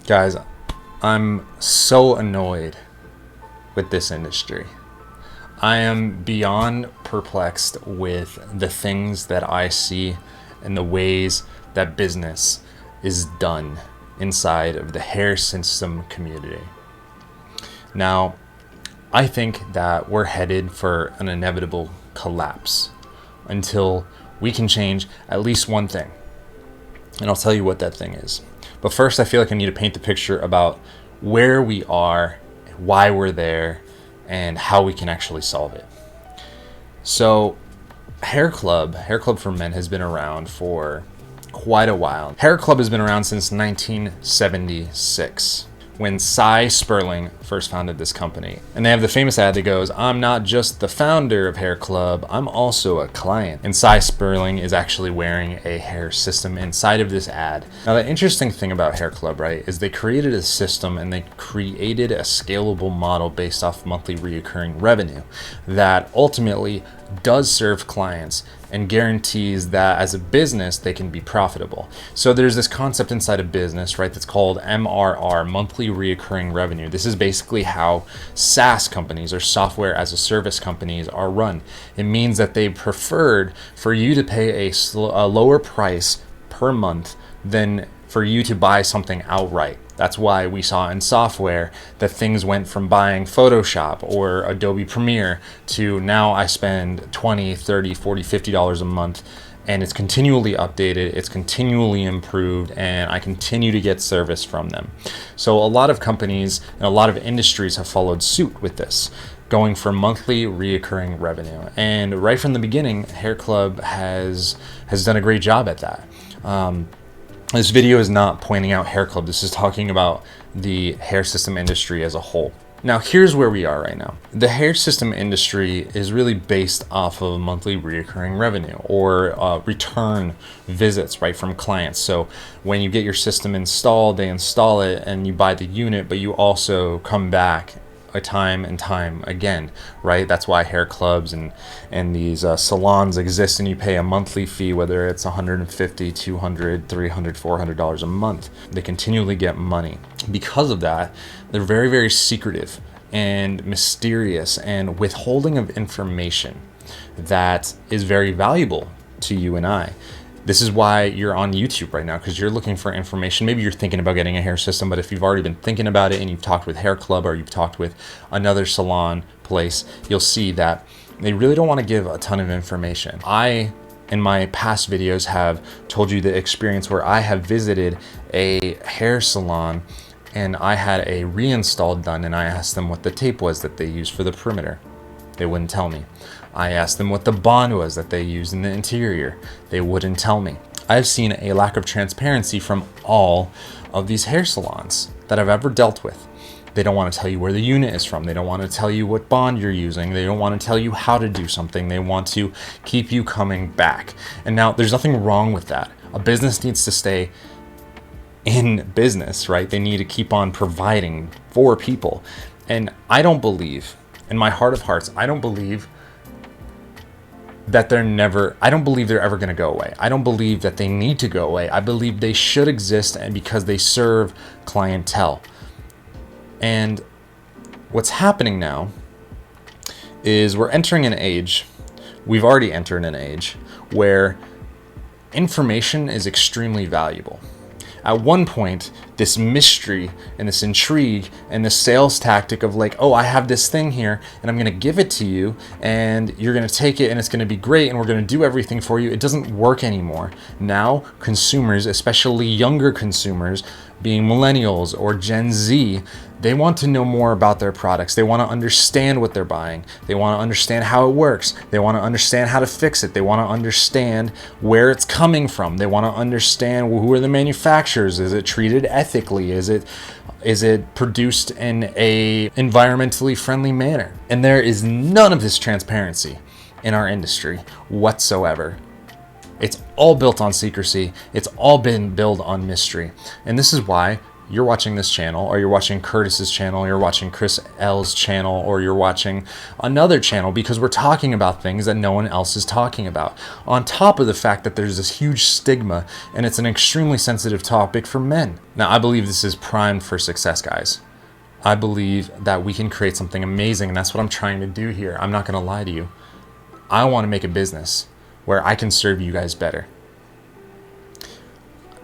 Guys, I'm so annoyed with this industry. I am beyond perplexed with the things that I see and the ways that business is done inside of the hair system community. Now, I think that we're headed for an inevitable collapse until we can change at least one thing. And I'll tell you what that thing is. But first, I feel like I need to paint the picture about where we are, why we're there, and how we can actually solve it. So, Hair Club for Men has been around for quite a while. Hair Club has been around since 1976, when Cy Sperling first founded this company. And they have the famous ad that goes, "I'm not just the founder of Hair Club, I'm also a client." And Cy Sperling is actually wearing a hair system inside of this ad. Now, the interesting thing about Hair Club, right, is they created a system and they created a scalable model based off monthly reoccurring revenue that ultimately does serve clients and guarantees that as a business they can be profitable. So there's this concept inside of business, right, that's called MRR, monthly reoccurring revenue. This is basically how SaaS companies or software as a service companies are run. It means that they preferred for you to pay a lower price per month than for you to buy something outright. That's why we saw in software that things went from buying Photoshop or Adobe Premiere to now I spend $20, $30, $40, $50 a month, and it's continually updated, it's continually improved, and I continue to get service from them. So a lot of companies and a lot of industries have followed suit with this, going for monthly reoccurring revenue. And right from the beginning, Hair Club has done a great job at that. This video is not pointing out Hair Club. This is talking about the hair system industry as a whole. Now, here's where we are right now. The hair system industry is really based off of monthly reoccurring revenue or return visits, right, from clients. So when you get your system installed, they install it and you buy the unit, but you also come back time and time again, right? That's why hair clubs and these salons exist, and you pay a monthly fee, whether it's $150, $200, $300, $400 a month. They continually get money. Because of that, they're very, very secretive and mysterious and withholding of information that is very valuable to you and I. This is why you're on YouTube right now, because you're looking for information. Maybe you're thinking about getting a hair system, but if you've already been thinking about it and you've talked with Hair Club or you've talked with another salon place, you'll see that they really don't want to give a ton of information. I, in my past videos, have told you the experience where I have visited a hair salon and I had a reinstall done, and I asked them what the tape was that they used for the perimeter. They wouldn't tell me. I asked them what the bond was that they used in the interior. They wouldn't tell me. I've seen a lack of transparency from all of these hair salons that I've ever dealt with. They don't want to tell you where the unit is from. They don't want to tell you what bond you're using. They don't want to tell you how to do something. They want to keep you coming back. And now there's nothing wrong with that. A business needs to stay in business, right? They need to keep on providing for people. And I don't believe, in my heart of hearts, I don't believe that they're ever going to go away. I don't believe that they need to go away. I believe they should exist, and because they serve clientele. And what's happening now is we're entering an age, we've already entered an age, where information is extremely valuable. At one point, this mystery and this intrigue and this sales tactic of like, oh, I have this thing here and I'm going to give it to you and you're going to take it and it's going to be great and we're going to do everything for you. It doesn't work anymore. Now, consumers, especially younger consumers, being millennials or Gen Z, they want to know more about their products. They want to understand what they're buying. They want to understand how it works. They want to understand how to fix it. They want to understand where it's coming from. They want to understand who are the manufacturers. Is it treated ethically? Is it produced in a environmentally friendly manner? And there is none of this transparency in our industry whatsoever. It's all built on secrecy. It's all been built on mystery. And this is why you're watching this channel, or you're watching Curtis's channel, you're watching Chris L's channel, or you're watching another channel, because we're talking about things that no one else is talking about. On top of the fact that there's this huge stigma, and it's an extremely sensitive topic for men. Now, I believe this is primed for success, guys. I believe that we can create something amazing, and that's what I'm trying to do here. I'm not going to lie to you. I want to make a business where I can serve you guys better,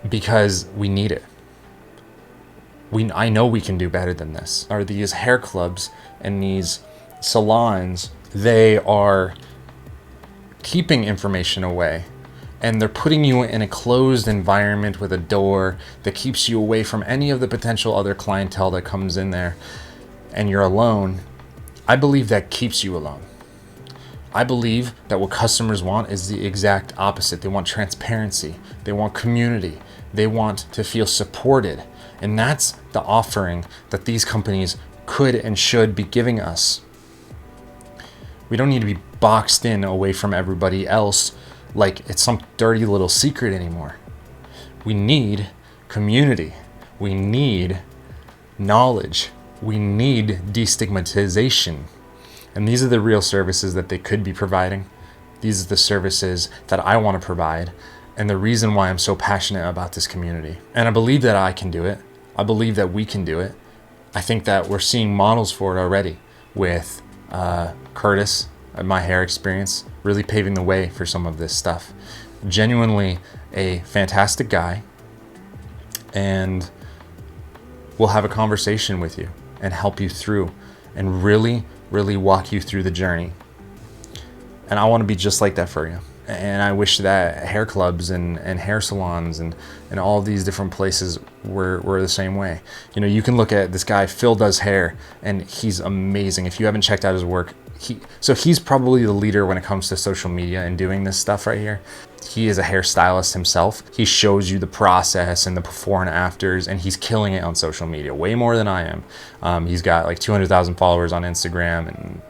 because we need it. I know we can do better than this. Are these hair clubs and these salons, they are keeping information away, and they're putting you in a closed environment with a door that keeps you away from any of the potential other clientele that comes in there, and you're alone. I believe that keeps you alone. I believe that what customers want is the exact opposite. They want transparency. They want community. They want to feel supported. And that's the offering that these companies could and should be giving us. We don't need to be boxed in away from everybody else like it's some dirty little secret anymore. We need community. We need knowledge. We need destigmatization. And these are the real services that they could be providing. These are the services that I want to provide, and the reason why I'm so passionate about this community. And I believe that I can do it. I believe that we can do it. I think that we're seeing models for it already with Curtis, my hair experience, really paving the way for some of this stuff. Genuinely a fantastic guy, and we'll have a conversation with you and help you through and really walk you through the journey. And I want to be just like that for you. And I wish that hair clubs and hair salons and all these different places were the same way. You know, you can look at this guy, Phil Does Hair, and he's amazing. If you haven't checked out his work, he's probably the leader when it comes to social media and doing this stuff right here. He is a hairstylist himself. He shows you the process and the before and afters, and he's killing it on social media, way more than I am. He's got like 200,000 followers on Instagram and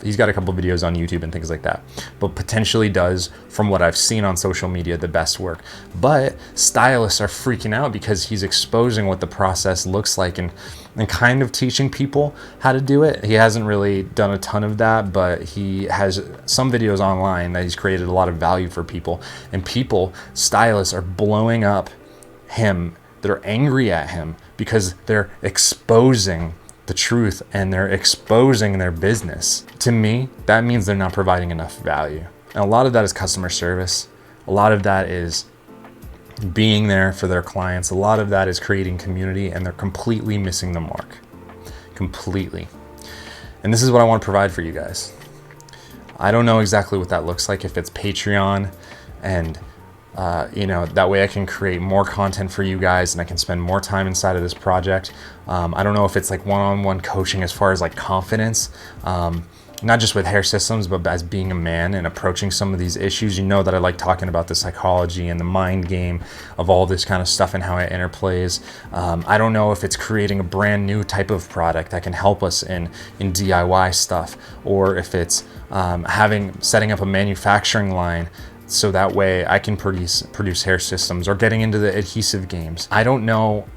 he's got a couple videos on YouTube and things like that, but potentially does, from what I've seen on social media, the best work. But stylists are freaking out because he's exposing what the process looks like and kind of teaching people how to do it. He hasn't really done a ton of that, but he has some videos online that he's created a lot of value for people, and stylists are blowing up him. They're angry at him because they're exposing the truth and they're exposing their business. To me, that means they're not providing enough value. And a lot of that is customer service. A lot of that is being there for their clients. A lot of that is creating community, and they're completely missing the mark. Completely. And this is what I want to provide for you guys. I don't know exactly what that looks like, if it's Patreon, and that way I can create more content for you guys and I can spend more time inside of this project. I don't know if it's like one-on-one coaching as far as like confidence, not just with hair systems, but as being a man and approaching some of these issues. You know that I like talking about the psychology and the mind game of all this kind of stuff and how it interplays. I don't know if it's creating a brand new type of product that can help us in DIY stuff, or if it's setting up a manufacturing line so that way I can produce hair systems, or getting into the adhesive games. I don't know.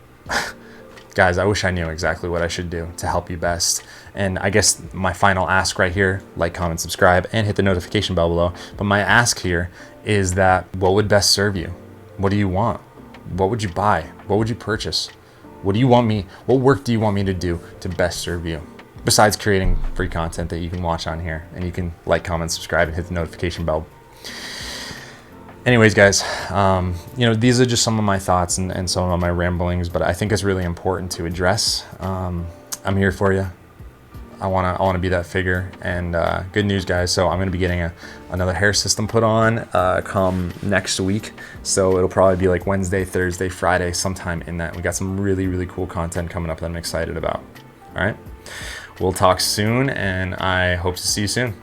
Guys, I wish I knew exactly what I should do to help you best. And I guess my final ask right here, like, comment, subscribe, and hit the notification bell below. But my ask here is that, what would best serve you? What do you want? What would you buy? What would you purchase? What work do you want me to do to best serve you? Besides creating free content that you can watch on here, and you can like, comment, subscribe, and hit the notification bell. Anyways, guys, these are just some of my thoughts and some of my ramblings, but I think it's really important to address. I'm here for you. I want to be that figure. And good news, guys. So I'm going to be getting another hair system put on come next week. So it'll probably be like Wednesday, Thursday, Friday, sometime in that. We got some really, really cool content coming up that I'm excited about. All right. We'll talk soon, and I hope to see you soon.